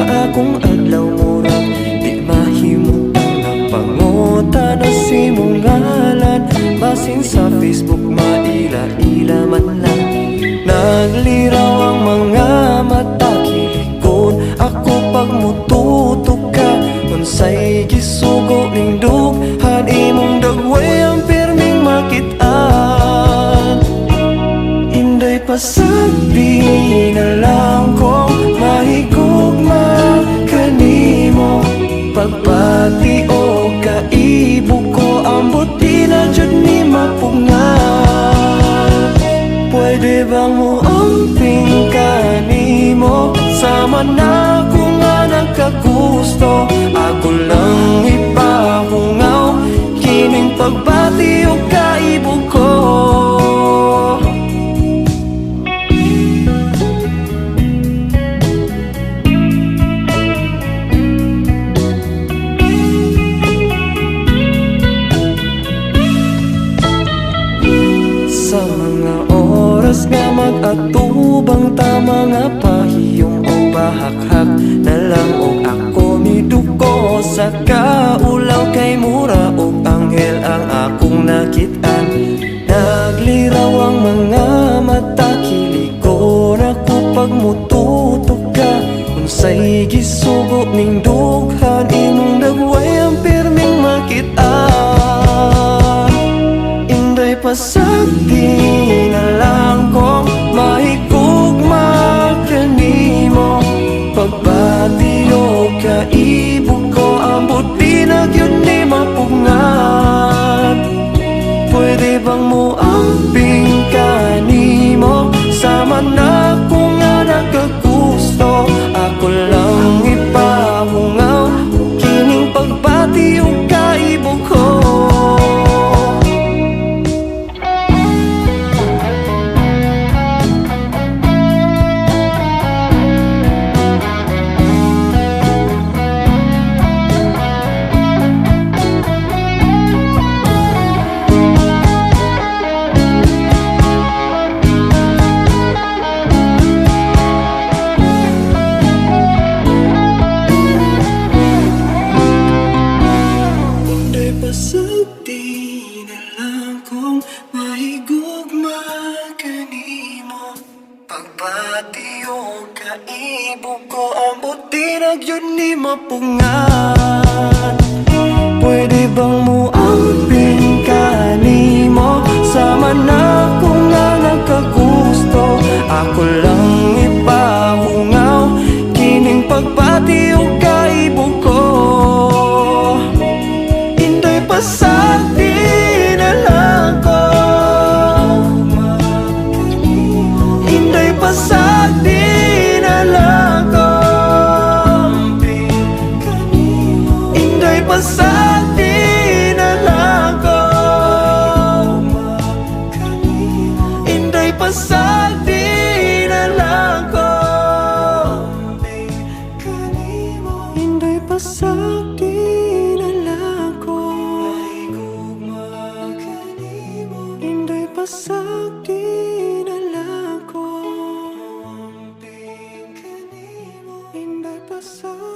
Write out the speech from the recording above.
akong adlaw murag di mahimutang nagpanguta na si mong ngalan. Basin sa Facebook maila-ila man lang, nagliraw ang mga mata. Kilikon ako pag mututok ka, unsay gisugo ning dughan imong dagway ang pirming makitaan. Inday pasagdi na lang kong mahigugma kanimo, pagpati o kaibo ko ambot di na jud ni mapungan. Pwede bang mo amping kanimo, sama na ko nga nagkagusto. Ako lang ipahungaw kining pagbati o kaibo ko. Sa mga oras nga mag-atubang tama nga pahiyong o bahakhak na lang o ako miduko sa kaulaw kay mura o anghel ang akong nakitaan. Nagliraw ang mga mata, kilikon ako pag mututok ka, unsay gisugo ning dughan imong dagway ang pirming makitaan. Inday pasagdi na lang kong mahigugma kanimo, pagbati o kaibo ko ambot di na gyud ni mapungan. Pwede bang mo amping kanimo, sama na ko nga nagkagusto. Ako lang ipahungaw kining pagbati o kaibo ko. Pasagdi na lang kong mahigugma kanimo, pagbati o kaibo ko ambot di na gyud ni mapungan. Pwede bang mo amping kanimo, sama na ko nga nagkagusto. Ako lang ipahungaw kining pagbati o kaibo ko. Pasagdi na lang ko, inday pasagdi na lang ko, inday pasagdi na lang ko, inday pasagdi na lang ko, inday pasagdi na lang ko. Pasagdi na lang ko, inday pasagdi.